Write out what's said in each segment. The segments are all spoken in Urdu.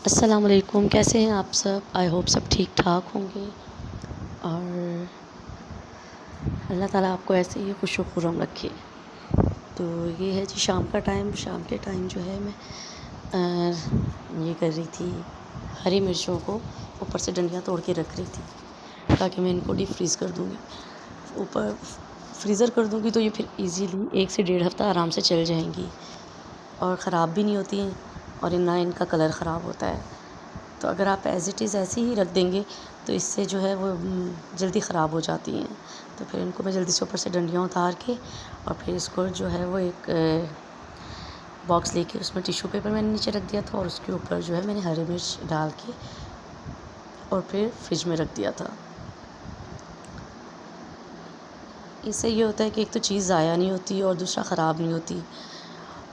السلام علیکم، کیسے ہیں آپ سب؟ آئی ہوپ سب ٹھیک ٹھاک ہوں گے، اور اللہ تعالیٰ آپ کو ایسے ہی خوش و خرم رکھے۔ تو یہ ہے جی شام کا ٹائم، شام کے ٹائم جو ہے میں یہ کر رہی تھی، ہری مرچوں کو اوپر سے ڈنڈیاں توڑ کے رکھ رہی تھی تاکہ میں ان کو ڈیپ فریز کر دوں گی۔ اوپر فریزر کر دوں گی تو یہ پھر ایزیلی 1 سے 1.5 ہفتہ آرام سے چل جائیں گی اور خراب بھی نہیں ہوتی ہیں، اور نہ ان کا کلر خراب ہوتا ہے۔ تو اگر آپ ایز اٹ از ایسے ہی رکھ دیں گے تو اس سے جو ہے وہ جلدی خراب ہو جاتی ہیں۔ تو پھر ان کو میں جلدی سے اوپر سے ڈنڈیاں اتار کے اور پھر اس کو جو ہے وہ ایک باکس لے کے اس میں ٹیشو پیپر میں نے نیچے رکھ دیا تھا، اور اس کے اوپر جو ہے میں نے ہری مرچ ڈال کے اور پھر فریج میں رکھ دیا تھا۔ اس سے یہ ہوتا ہے کہ ایک تو چیز ضائع نہیں ہوتی اور دوسرا خراب نہیں ہوتی۔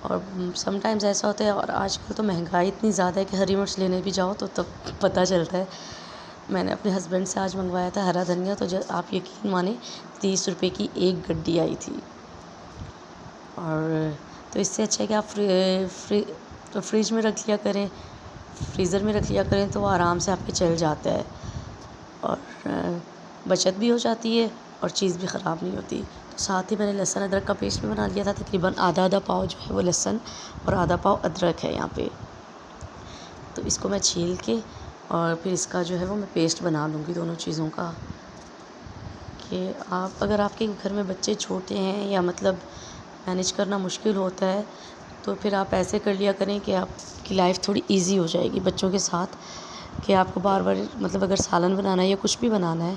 اور سم ٹائمز ایسا ہوتا ہے، اور آج کل تو مہنگائی اتنی زیادہ ہے کہ ہری مرچ لینے بھی جاؤ تو تب پتہ چلتا ہے۔ میں نے اپنے ہسبینڈ سے آج منگوایا تھا ہرا دھنیا، تو آپ یقین مانیں 30 روپے کی ایک گڈی آئی تھی۔ اور تو اس سے اچھا ہے کہ آپ فریج میں رکھ لیا کریں، فریزر میں رکھ لیا کریں، تو وہ آرام سے آپ کے چل جاتا ہے اور بچت بھی ہو جاتی ہے اور چیز بھی خراب نہیں ہوتی۔ تو ساتھ ہی میں نے لہسن ادرک کا پیسٹ بھی بنا لیا تھا، تقریباً آدھا پاؤ جو ہے وہ لہسن اور آدھا پاؤ ادرک ہے یہاں پہ۔ تو اس کو میں چھیل کے اور پھر اس کا جو ہے وہ میں پیسٹ بنا لوں گی دونوں چیزوں کا۔ کہ اگر آپ کے گھر میں بچے چھوٹے ہیں یا مطلب مینیج کرنا مشکل ہوتا ہے تو پھر آپ ایسے کر لیا کریں کہ آپ کی لائف تھوڑی ایزی ہو جائے گی بچوں کے ساتھ، کہ آپ کو بار بار مطلب اگر سالن بنانا ہے یا کچھ بھی بنانا ہے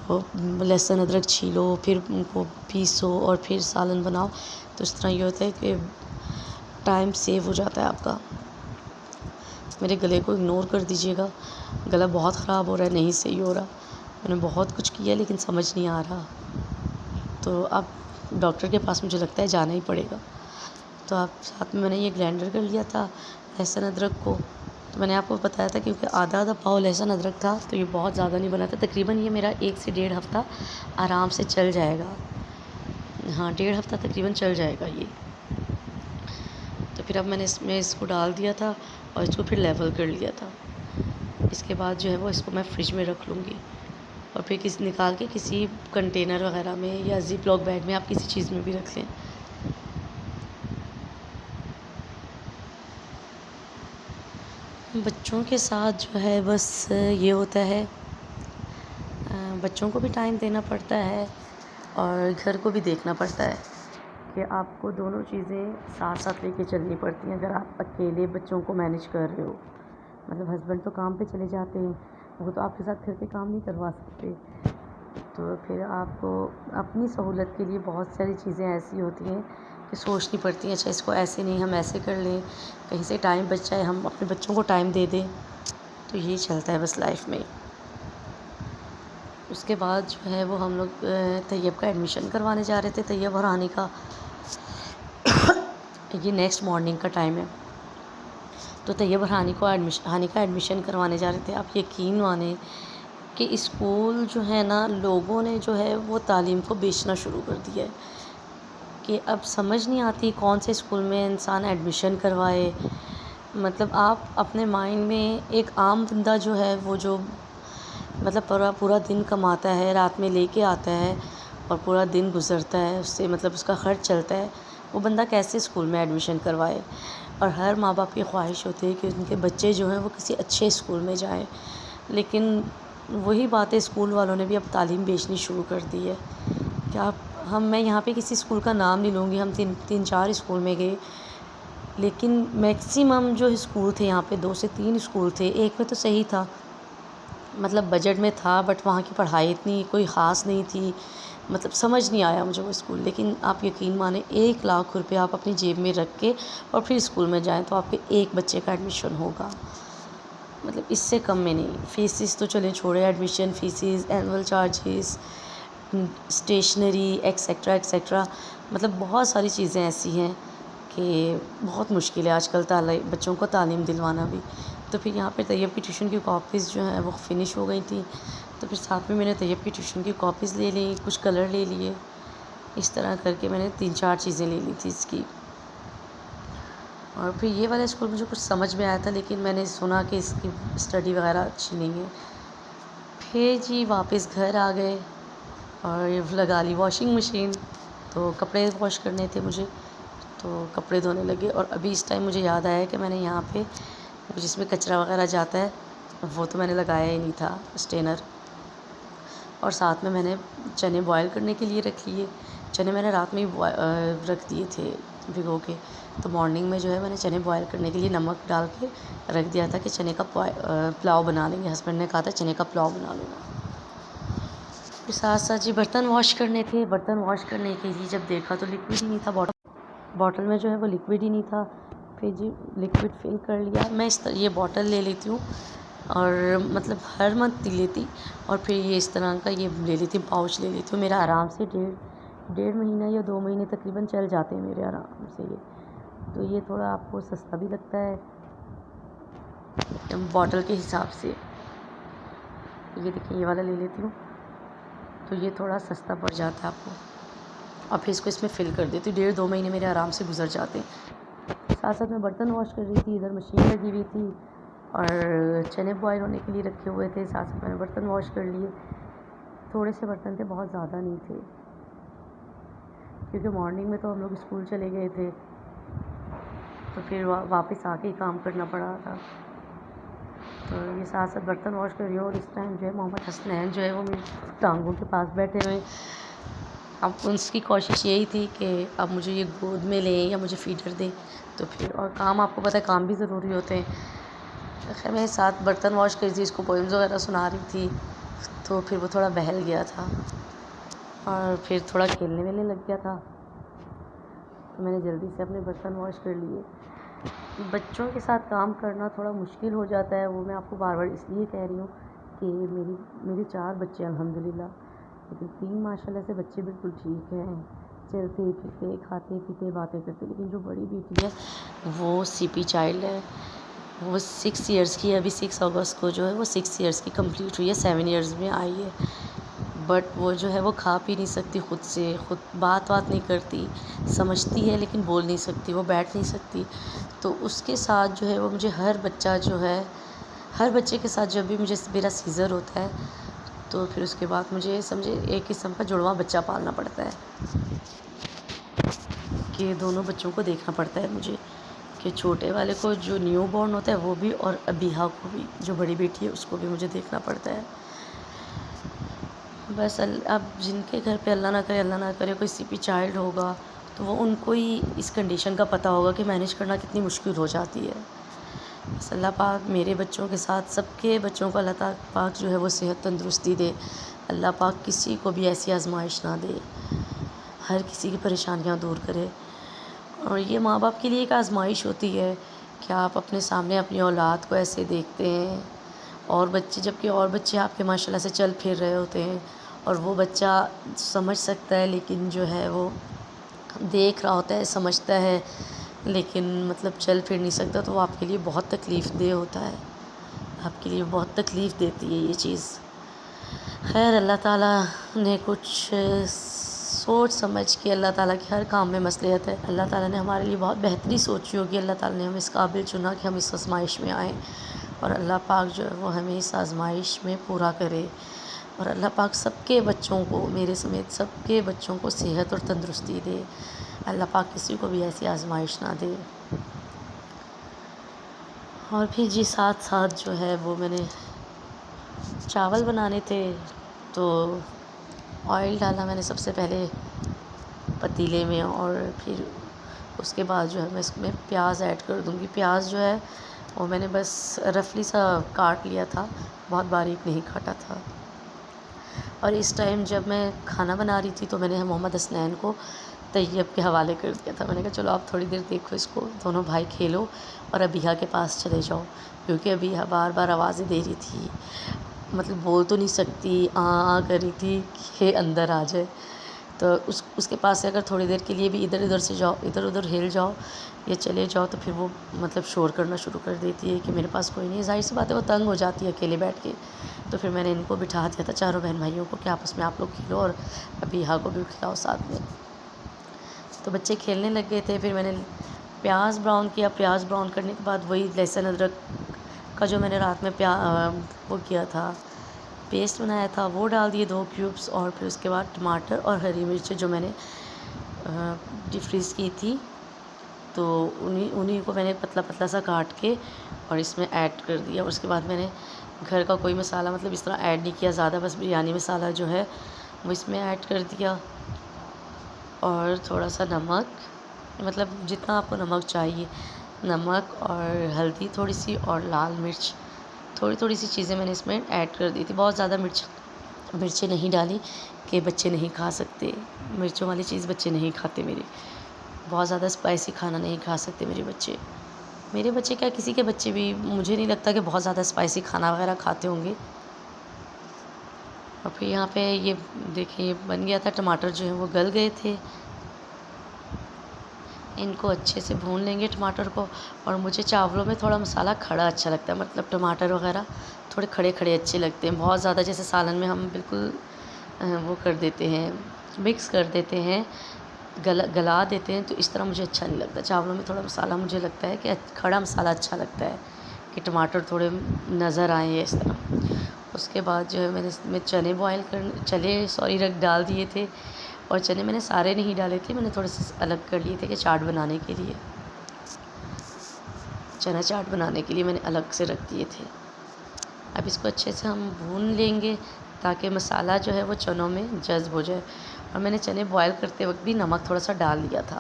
تو لہسن ادرک چھیلو، پھر ان کو پیسو اور پھر سالن بناؤ، تو اس طرح یہ ہوتا ہے کہ ٹائم سیو ہو جاتا ہے آپ کا۔ میرے گلے کو اگنور کر دیجیے گا، گلا بہت خراب ہو رہا ہے، نہیں صحیح ہو رہا۔ میں نے بہت کچھ کیا لیکن سمجھ نہیں آ رہا، تو اب ڈاکٹر کے پاس مجھے لگتا ہے جانا ہی پڑے گا۔ تو آپ ساتھ میں نے یہ گرائنڈر کر لیا تھا لہسن ادرک کو، تو میں نے آپ کو بتایا تھا کیونکہ آدھا پاؤ لہسن ادرک تھا تو یہ بہت زیادہ نہیں بنا تھا، تقریباً یہ میرا 1 سے 1.5 ہفتہ آرام سے چل جائے گا۔ ہاں 1.5 ہفتہ تقریباً چل جائے گا یہ۔ تو پھر اب میں نے اس میں اس کو ڈال دیا تھا اور اس کو پھر لیول کر لیا تھا۔ اس کے بعد جو ہے وہ اس کو میں فریج میں رکھ لوں گی، اور پھر نکال کے کسی کنٹینر وغیرہ میں یا زپ لاک بیگ میں آپ کسی چیز میں بھی رکھ لیں۔ بچوں کے ساتھ جو ہے بس یہ ہوتا ہے، بچوں کو بھی ٹائم دینا پڑتا ہے اور گھر کو بھی دیکھنا پڑتا ہے، کہ آپ کو دونوں چیزیں ساتھ ساتھ لے کے چلنی پڑتی ہیں۔ اگر آپ اکیلے بچوں کو مینیج کر رہے ہو، مطلب ہسبینڈ تو کام پہ چلے جاتے ہیں، وہ تو آپ کے ساتھ گھر پہ کام نہیں کروا سکتے، تو پھر آپ کو اپنی سہولت کے لیے بہت ساری چیزیں ایسی ہوتی ہیں کہ سوچنی پڑتی ہیں۔ اچھا اس کو ایسے نہیں، ہم ایسے کر لیں، کہیں سے ٹائم بچ جائے، ہم اپنے بچوں کو ٹائم دے دیں، تو یہی چلتا ہے بس لائف میں۔ اس کے بعد جو ہے وہ ہم لوگ طیب کا ایڈمیشن کروانے جا رہے تھے، طیب اور ہانی کا۔ یہ نیکسٹ مارننگ کا ٹائم ہے، تو طیب اور ہانی کا ایڈمیشن کروانے جا رہے تھے۔ آپ یقین مانیں کہ اسکول جو ہے نا، لوگوں نے جو ہے وہ تعلیم کو بیچنا شروع کر دیا ہے، کہ اب سمجھ نہیں آتی کون سے اسکول میں انسان ایڈمیشن کروائے۔ مطلب آپ اپنے مائنڈ میں ایک عام بندہ جو ہے وہ جو مطلب پورا دن کماتا ہے، رات میں لے کے آتا ہے اور پورا دن گزرتا ہے اس سے، مطلب اس کا خرچ چلتا ہے، وہ بندہ کیسے اسکول میں ایڈمیشن کروائے؟ اور ہر ماں باپ کی خواہش ہوتی ہے کہ ان کے بچے جو ہیں وہ کسی اچھے اسکول میں جائیں، لیکن وہی باتیں اسکول والوں نے بھی اب تعلیم بیچنی شروع کر دی ہے، کہ میں یہاں پہ کسی اسکول کا نام نہیں لوں گی، ہم تین چار اسکول میں گئے، لیکن میکسیمم جو اسکول تھے یہاں پہ 2 سے 3 اسکول تھے، ایک میں تو صحیح تھا، مطلب بجٹ میں تھا، بٹ وہاں کی پڑھائی اتنی کوئی خاص نہیں تھی، مطلب سمجھ نہیں آیا مجھے وہ اسکول۔ لیکن آپ یقین مانیں 1 لاکھ روپے آپ اپنی جیب میں رکھ کے اور پھر اسکول میں جائیں تو آپ کے ایک بچے کا ایڈمیشن ہوگا، مطلب اس سے کم میں نہیں۔ فیسز تو چلیں چھوڑے، admission phases, annual charges, stationery etcetera etcetera, مطلب بہت ساری چیزیں ایسی ہیں کہ بہت مشکل ہے آج کل بچوں کو تعلیم دلوانا بھی۔ تو پھر یہاں پہ طیب کی ٹیوشن کی کاپیز جو ہیں وہ فنش ہو گئی تھیں، تو پھر ساتھ میں نے طیب کی ٹیوشن کی کاپیز لے لیں، کچھ کلر لے لیے، اس طرح کر کے میں نے 3-4 چیزیں لے لی تھی اس کی۔ اور پھر یہ والا اسکول مجھے کچھ سمجھ میں آیا تھا، لیکن میں نے سنا کہ اس کی اسٹڈی وغیرہ اچھی نہیں ہے. پھر جی واپس گھر آ گئے اور لگا لی واشنگ مشین. تو کپڑے واش کرنے تھے مجھے، تو کپڑے دھونے لگے. اور ابھی اس ٹائم مجھے یاد آیا کہ میں نے یہاں پہ جس میں کچرا وغیرہ جاتا ہے وہ تو میں نے لگایا ہی نہیں تھا اسٹینر. اور ساتھ میں نے چنے بوائل کرنے کے لیے رکھ لیے. چنے میں نے رات میں ہی رکھ دیے تھے بھگو کے. تو مارننگ میں جو ہے میں نے چنے بوائل کرنے کے لیے نمک ڈال کے رکھ دیا تھا کہ چنے کا پلاؤ بنا لیں گے. ہسبینڈ نے کہا تھا چنے کا پلاؤ بنا لوں گا. پھر ساتھ ساتھ جی برتن واش کرنے تھے. برتن واش کرنے کے لیے جب دیکھا تو لکوڈ ہی نہیں تھا بوٹل میں جو ہے وہ لکوڈ ہی نہیں تھا. پھر جی لکوڈ فل کر لیا. میں یہ بوٹل لے لیتی ہوں اور مطلب ہر منتھ لیتی، اور پھر یہ اس طرح کا یہ لے لیتی ہوں، پاؤچ لے لیتی ہوں. میرا آرام سے ڈیڑھ مہینہ یا 2 مہینے تقریباً چل جاتے ہیں میرے آرام سے یہ. تو یہ تھوڑا آپ کو سستا بھی لگتا ہے بوٹل کے حساب سے. یہ دیکھیں یہ والا لے لیتی ہوں تو یہ تھوڑا سستا پڑ جاتا ہے آپ کو. اور پھر اس کو اس میں فل کر دیتی ہوں. 1.5-2 مہینے میرے آرام سے گزر جاتے ہیں. ساتھ ساتھ میں برتن واش کر رہی تھی، ادھر مشین لگی ہوئی تھی اور چنے بوائل ہونے کے لیے رکھے ہوئے تھے. ساتھ ساتھ میں نے برتن واش کر لیے. تھوڑے سے برتن تھے، بہت زیادہ نہیں تھے، کیونکہ مارننگ میں تو ہم لوگ اسکول چلے گئے تھے تو پھر واپس آ کے ہی کام کرنا پڑا تھا. تو یہ ساتھ ساتھ برتن واش کر رہی ہوں. اور اس ٹائم جو ہے محمد حسنین جو ہے وہ میری ٹانگوں کے پاس بیٹھے ہوئے. اب اس کی کوشش یہی تھی کہ اب مجھے یہ گود میں لیں یا مجھے فیڈر دیں. تو پھر اور کام آپ کو پتہ ہے کام بھی ضروری ہوتے ہیں. خیر میں ساتھ برتن واش کر رہی تھی، اس کو پوئمز وغیرہ سنا رہی تھی. تو پھر وہ تھوڑا بہل گیا تھا اور پھر تھوڑا کھیلنے ویلنے لگ گیا تھا. تو میں نے جلدی سے اپنے برتن واش کر لیے. بچوں کے ساتھ کام کرنا تھوڑا مشکل ہو جاتا ہے. وہ میں آپ کو بار بار اس لیے کہہ رہی ہوں کہ میری 4 بچے الحمدللہ، لیکن 3 ماشاء اللہ سے بچے بالکل ٹھیک ہیں، چلتے پھرتے کھاتے پیتے باتیں کرتے. لیکن جو بڑی بیٹی ہے وہ سی پی چائلڈ ہے. وہ 6 ایئرس کی ہے. ابھی 6 اگست کو جو ہے وہ 6 ایئرس کی کمپلیٹ ہوئی ہے. 7 ایئرس میں آئی ہے. بٹ وہ جو ہے وہ کھا پی نہیں سکتی خود سے، خود بات نہیں کرتی، سمجھتی ہے لیکن بول نہیں سکتی، وہ بیٹھ نہیں سکتی. تو اس کے ساتھ جو ہے وہ مجھے ہر بچے کے ساتھ جب بھی میرا سیزر ہوتا ہے تو پھر اس کے بعد مجھے سمجھے ایک قسم کا جڑواں بچہ پالنا پڑتا ہے کہ دونوں بچوں کو دیکھنا پڑتا ہے مجھے، کہ چھوٹے والے کو جو نیو بورن ہوتا ہے وہ بھی، اور ابیہا کو بھی جو بڑی بیٹی ہے اس کو بھی مجھے دیکھنا پڑتا ہے. بس اب جن کے گھر پہ اللہ نہ کرے کوئی سی پی چائلڈ ہوگا تو وہ ان کو ہی اس کنڈیشن کا پتہ ہوگا کہ مینیج کرنا کتنی مشکل ہو جاتی ہے. بس اللہ پاک میرے بچوں کے ساتھ سب کے بچوں کو اللہ پاک جو ہے وہ صحت تندرستی دے. اللہ پاک کسی کو بھی ایسی آزمائش نہ دے، ہر کسی کی پریشانیاں دور کرے. اور یہ ماں باپ کے لیے ایک آزمائش ہوتی ہے کہ آپ اپنے سامنے اپنی اولاد کو ایسے دیکھتے ہیں، اور بچے آپ کے ماشاء اللہ سے چل پھر رہے ہوتے ہیں، اور وہ بچہ سمجھ سکتا ہے لیکن جو ہے وہ دیکھ رہا ہوتا ہے، سمجھتا ہے لیکن مطلب چل پھر نہیں سکتا. تو وہ آپ کے لیے بہت تکلیف دہ ہوتا ہے، آپ کے لیے بہت تکلیف دیتی ہے یہ چیز. خیر اللہ تعالیٰ نے کچھ سوچ سمجھ کے، اللہ تعالیٰ کی ہر کام میں مصلحت ہے. اللہ تعالیٰ نے ہمارے لیے بہت بہتری سوچی ہوگی. اللہ تعالیٰ نے ہمیں اس قابل چنا کہ ہم اس آزمائش میں آئیں، اور اللہ پاک جو ہے وہ ہمیں اس آزمائش میں پورا کرے. اور اللہ پاک سب کے بچوں کو، میرے سمیت سب کے بچوں کو صحت اور تندرستی دے. اللہ پاک کسی کو بھی ایسی آزمائش نہ دے. اور پھر جی ساتھ جو ہے وہ میں نے چاول بنانے تھے تو آئل ڈالا میں نے سب سے پہلے پتیلے میں، اور پھر اس کے بعد جو ہے میں اس میں پیاز ایڈ کر دوں گی. پیاز جو ہے وہ میں نے بس رفلی سا کاٹ لیا تھا، بہت باریک نہیں کاٹا تھا. اور اس ٹائم جب میں کھانا بنا رہی تھی تو میں نے محمد حسنین کو طیب کے حوالے کر دیا تھا. میں نے کہا چلو آپ تھوڑی دیر دیکھو اس کو، دونوں بھائی کھیلو اور ابیہا کے پاس چلے جاؤ، کیونکہ ابیہا بار بار آوازیں دے رہی تھی، مطلب بول تو نہیں سکتی، کر رہی تھی کہ اندر آ جائے. تو اس کے پاس سے اگر تھوڑی دیر کے لیے بھی ادھر ادھر ہل جاؤ یا چلے جاؤ تو پھر وہ مطلب شور کرنا شروع کر دیتی ہے کہ میرے پاس کوئی نہیں ہے. ظاہر سی بات ہے وہ تنگ ہو جاتی ہے اکیلے بیٹھ کے. تو پھر میں نے ان کو بٹھا دیا تھا، چاروں بہن بھائیوں کو، کہ آپس میں آپ لوگ کھیلو اور ابیہا کو بھی کھلاؤ ساتھ میں. تو بچے کھیلنے لگ گئے تھے. پھر میں نے پیاز براؤن کیا. پیاز براؤن کرنے کے بعد وہی لہسن ادرک کا جو میں نے رات میں وہ کیا تھا، پیسٹ بنایا تھا، وہ ڈال دیے 2 کیوبس. اور پھر اس کے بعد ٹماٹر اور ہری مرچ جو میں نے ڈیپ فریز کی تھی، تو انہیں کو میں نے پتلا پتلا سا کاٹ کے اور اس میں ایڈ کر دیا. اور اس کے بعد میں نے گھر کا کوئی مسالہ مطلب اس طرح ایڈ نہیں کیا زیادہ، بس بریانی مسالہ جو ہے وہ اس میں ایڈ کر دیا. اور تھوڑا سا نمک، مطلب جتنا آپ کو نمک چاہیے، نمک اور ہلدی تھوڑی سی اور لال مرچ تھوڑی سی چیزیں میں نے اس میں ایڈ کر دی تھی. بہت زیادہ مرچیں نہیں ڈالی کہ بچے نہیں کھا سکتے. مرچوں والی چیز بچے نہیں کھاتے میرے. بہت زیادہ اسپائسی کھانا نہیں کھا سکتے میرے بچے کیا، کسی کے بچے بھی مجھے نہیں لگتا کہ بہت زیادہ اسپائسی کھانا وغیرہ کھاتے ہوں گے. اور پھر یہاں پہ یہ دیکھیں یہ بن گیا تھا. ٹماٹر جو ہیں وہ گل گئے تھے. ان کو اچھے سے بھون لیں گے ٹماٹر کو. اور مجھے چاولوں میں تھوڑا مسالہ کھڑا اچھا لگتا ہے، مطلب ٹماٹر وغیرہ تھوڑے کھڑے کھڑے اچھے لگتے ہیں. بہت زیادہ جیسے سالن میں ہم بالکل وہ کر دیتے ہیں، مکس کر دیتے ہیں، گلا دیتے ہیں، تو اس طرح مجھے اچھا نہیں لگتا. چاولوں میں تھوڑا مسالہ مجھے لگتا ہے کہ کھڑا مسالہ اچھا لگتا ہے، کہ ٹماٹر تھوڑے نظر آئیں اس طرح. اس کے بعد جو ہے میں نے اس میں چنے ڈال دیے تھے. اور چنے میں نے سارے نہیں ڈالے تھے، میں نے تھوڑے سے الگ کر لیے تھے کہ چاٹ بنانے کے لیے، چنا چاٹ بنانے کے لیے میں نے الگ سے رکھ دیے تھے. اب اس کو اچھے سے ہم بھون لیں گے تاکہ مسالہ جو ہے وہ چنوں میں جذب ہو جائے. اور میں نے چنے بوائل کرتے وقت بھی نمک تھوڑا سا ڈال دیا تھا.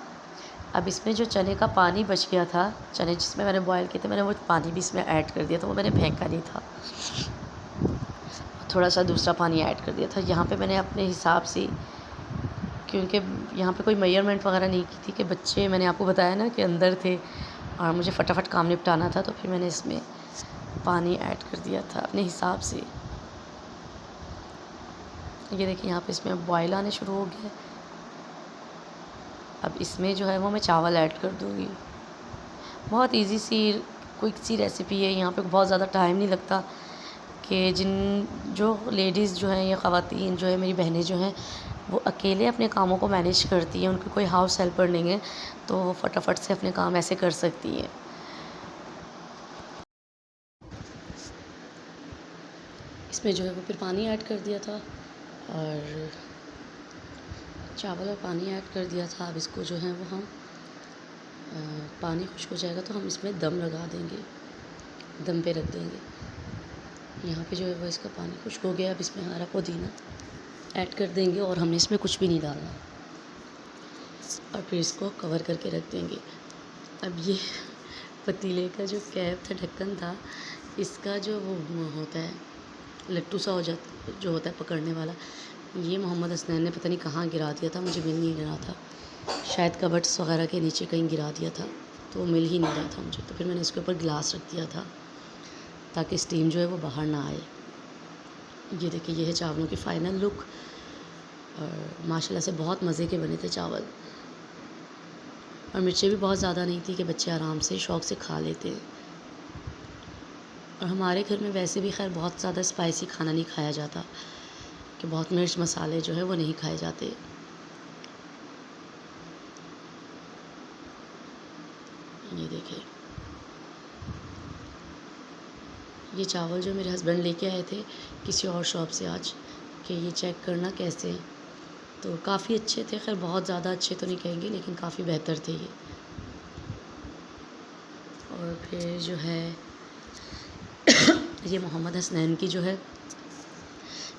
اب اس میں جو چنے کا پانی بچ گیا تھا، چنے جس میں نے بوائل کیے تھے، میں نے وہ پانی بھی اس میں ایڈ کر دیا تھا. وہ میں نے پھینکا نہیں تھا، تھوڑا سا دوسرا پانی ایڈ کر دیا تھا. یہاں پہ میں نے اپنے حساب سے، کیونکہ یہاں پہ کوئی میئرمنٹ وغیرہ نہیں کی تھی کہ بچے میں نے آپ کو بتایا نا کہ اندر تھے اور مجھے فٹافٹ کام نپٹانا تھا، تو پھر میں نے اس میں پانی ایڈ کر دیا تھا اپنے حساب سے. یہ دیکھیں یہاں پہ اس میں بوائل آنے شروع ہو گیا. اب اس میں جو ہے وہ میں چاول ایڈ کر دوں گی. بہت ایزی سی کوئک سی ریسیپی ہے. یہاں پہ بہت زیادہ ٹائم نہیں لگتا، کہ جو لیڈیز جو ہیں یا خواتین جو ہیں میری بہنیں جو ہیں وہ اکیلے اپنے کاموں کو مینیج کرتی ہیں، ان کو کوئی ہاؤس ہیلپر نہیں ہے، تو وہ فٹافٹ سے اپنے کام ایسے کر سکتی ہیں. اس میں جو ہے وہ پھر پانی ایڈ کر دیا تھا اور چاول اور پانی ایڈ کر دیا تھا. اب اس کو جو ہے وہ ہم پانی خشک ہو جائے گا تو ہم اس میں دم لگا دیں گے، دم پہ رکھ دیں گے. یہاں پہ جو ہے وہ اس کا پانی خشک ہو گیا. اب اس میں ہرا پودینہ ایڈ کر دیں گے اور ہم نے اس میں کچھ بھی نہیں ڈالنا، اور پھر اس کو کور کر کے رکھ دیں گے. اب یہ پتیلے کا جو کیپ تھا، ڈھکن تھا، اس کا جو وہ ہوتا ہے لٹو سا ہو جاتا جو ہوتا ہے پکڑنے والا، یہ محمد حسنین نے پتہ نہیں کہاں گرا دیا تھا، مجھے مل نہیں رہا تھا. شاید کبٹس وغیرہ کے نیچے کہیں گرا دیا تھا، تو وہ مل ہی نہیں رہا تھا مجھے. تو پھر میں نے اس کے اوپر گلاس رکھ دیا تھا تاکہ اسٹیم جو ہے وہ باہر نہ آئے. یہ دیکھیں یہ ہے چاولوں کی فائنل لک، اور ماشاء اللہ سے بہت مزے کے بنے تھے چاول. اور مرچیں بھی بہت زیادہ نہیں تھی کہ بچے آرام سے شوق سے کھا لیتے. اور ہمارے گھر میں ویسے بھی خیر بہت زیادہ اسپائسی کھانا نہیں کھایا جاتا، کہ بہت مرچ مسالے جو ہے وہ نہیں کھائے جاتے. یہ دیکھیں یہ چاول جو میرے ہسبینڈ لے کے آئے تھے کسی اور شاپ سے آج، کہ یہ چیک کرنا کیسے ہیں. تو کافی اچھے تھے، خیر بہت زیادہ اچھے تو نہیں کہیں گے لیکن کافی بہتر تھے یہ. اور پھر جو ہے یہ محمد حسنین کی جو ہے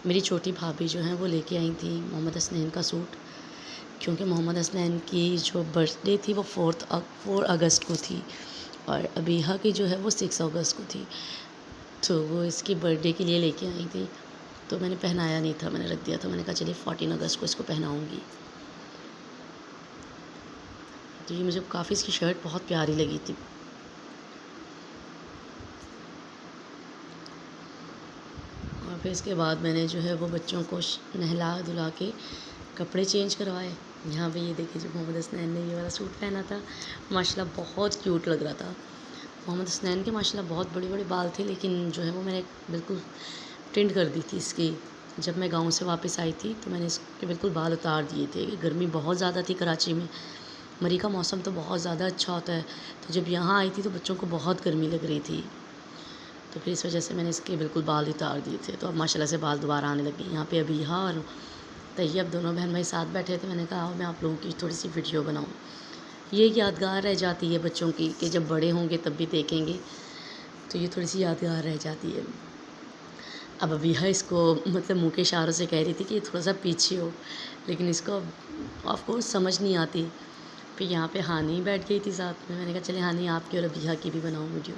میری چھوٹی بھابھی جو ہیں وہ لے کے آئی تھیں محمد حسنین کا سوٹ، کیونکہ محمد حسنین کی جو برتھ ڈے تھی وہ 4 اگست کو تھی، اور ابیحہ کی جو ہے وہ 6 اگست کو تھی. تو وہ اس کی برتھ ڈے کے لیے لے کے آئی تھی. تو میں نے پہنایا نہیں تھا، میں نے رکھ دیا تھا. میں نے کہا چلیے 14 اگست کو اس کو پہناؤں گی. تو یہ مجھے کافی اس کی شرٹ بہت پیاری لگی تھی. اور پھر اس کے بعد میں نے جو ہے وہ بچوں کو نہلا دھلا کے کپڑے چینج کروائے. یہاں پہ یہ دیکھیے جو محمد حسنین نے یہ والا سوٹ پہنا تھا، ماشاء اللہ بہت کیوٹ لگ رہا تھا. محمد حسنین کے ماشاء اللہ بہت بڑے بڑے بال تھے، لیکن جو ہے وہ میں نے بالکل ٹنڈ کر دی تھی اس کی. جب میں گاؤں سے واپس آئی تھی تو میں نے اس کے بالکل بال اتار دیے تھے. گرمی بہت زیادہ تھی کراچی میں، مری کا موسم تو بہت زیادہ اچھا ہوتا ہے، تو جب یہاں آئی تھی تو بچوں کو بہت گرمی لگ رہی تھی، تو پھر اس وجہ سے میں نے اس کے بالکل بال اتار دیے تھے، تو اب ماشاء اللہ سے بال دوبارہ آنے لگے۔ یہاں پہ ابیہا اور طیب دونوں بہن بھائی ساتھ بیٹھے تھے، میں نے کہا آؤ میں آپ لوگوں کی تھوڑی سی ویڈیو بناؤں۔ یہ یادگار رہ جاتی ہے بچوں کی کہ جب بڑے ہوں گے تب بھی دیکھیں گے، تو یہ تھوڑی سی یادگار رہ جاتی ہے۔ اب ابیہا اس کو مطلب منہ کے اشاروں سے کہہ رہی تھی کہ یہ تھوڑا سا پیچھے ہو، لیکن اس کو آف کورس سمجھ نہیں آتی۔ پھر یہاں پہ ہانی بیٹھ گئی تھی ساتھ میں نے کہا چلے ہانی آپ کی اور ابیہا کی بھی بناؤں ویڈیو۔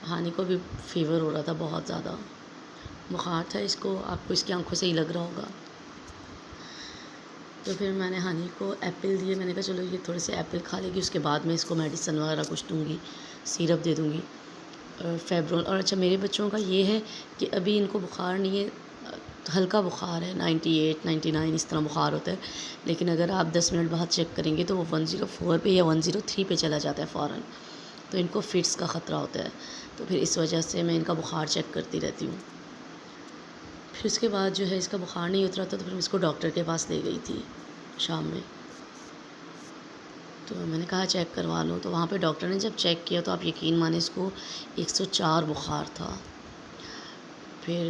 ہانی کو بھی فیور ہو رہا تھا بہت زیادہ، بخار تھا اس کو، آپ کو اس کی آنکھوں سے ہی لگ رہا ہوگا۔ تو پھر میں نے ہانی کو ایپل دیے، میں نے کہا چلو یہ تھوڑے سے ایپل کھا لے گی، اس کے بعد میں اس کو میڈیسن وغیرہ کچھ دوں گی، سیرپ دے دوں گی فیبرول۔ اور اچھا میرے بچوں کا یہ ہے کہ ابھی ان کو بخار نہیں ہے، ہلکا بخار ہے، 98 99 اس طرح بخار ہوتا ہے، لیکن اگر آپ 10 منٹ بعد چیک کریں گے تو وہ 104 پہ یا 103 پہ چلا جاتا ہے فوراً، تو ان کو فٹس کا خطرہ ہوتا ہے، تو پھر اس وجہ سے میں ان کا بخار چیک کرتی رہتی ہوں۔ پھر اس کے بعد جو ہے اس کا بخار نہیں اترا تھا، تو پھر میں اس کو ڈاکٹر کے پاس لے گئی تھی شام میں، تو میں نے کہا چیک کروا لو، تو وہاں پہ ڈاکٹر نے جب چیک کیا تو آپ یقین مانیں اس کو 104 بخار تھا۔ پھر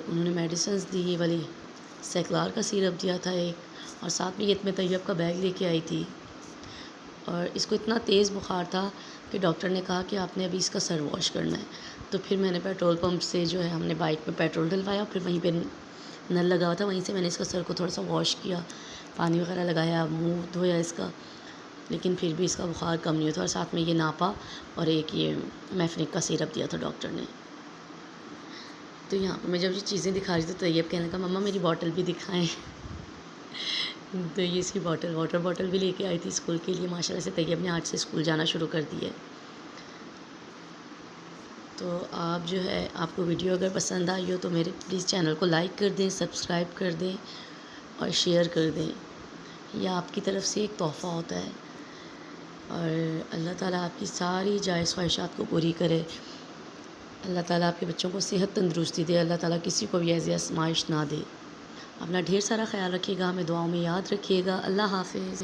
انہوں نے میڈیسنز دی، یہ والی سیکلار کا سیرپ دیا تھا ایک، اور ساتھ میں یہ طیب کا بیگ لے کے آئی تھی، اور اس کو اتنا تیز بخار تھا کہ ڈاکٹر نے کہا کہ آپ نے ابھی اس کا سر واش کرنا ہے۔ تو پھر میں نے پیٹرول پمپ سے جو ہے ہم نے بائک پہ پیٹرول ڈلوایا، پھر وہیں پہ نل لگا ہوا تھا، وہیں سے میں نے اس کا سر کو تھوڑا سا واش کیا، پانی وغیرہ لگایا، منہ دھویا اس کا، لیکن پھر بھی اس کا بخار کم نہیں ہوتا، اور ساتھ میں یہ ناپا اور ایک یہ میفنک کا سیرپ دیا تھا ڈاکٹر نے۔ تو یہاں پہ میں جب یہ چیزیں دکھا رہی تھی تو طیب کہنے لگا مما میری بوٹل بھی دکھائیں۔ تو یہ اس کی واٹر بوٹل بھی لے کے آئی تھی اسکول کے لیے، ماشاء اللہ سے طیب نے آج سے اسکول جانا شروع کر دی ہے۔ تو آپ جو ہے آپ کو ویڈیو اگر پسند آئی ہو تو میرے پلیز چینل کو لائک کر دیں، سبسکرائب کر دیں اور شیئر کر دیں، یہ آپ کی طرف سے ایک تحفہ ہوتا ہے، اور اللہ تعالیٰ آپ کی ساری جائز خواہشات کو پوری کرے، اللہ تعالیٰ آپ کے بچوں کو صحت تندرستی دے، اللہ تعالیٰ کسی کو بھی ایسی آزمائش نہ دے۔ اپنا ڈھیر سارا خیال رکھیے گا، ہمیں دعاؤں میں یاد رکھیے گا۔ اللہ حافظ۔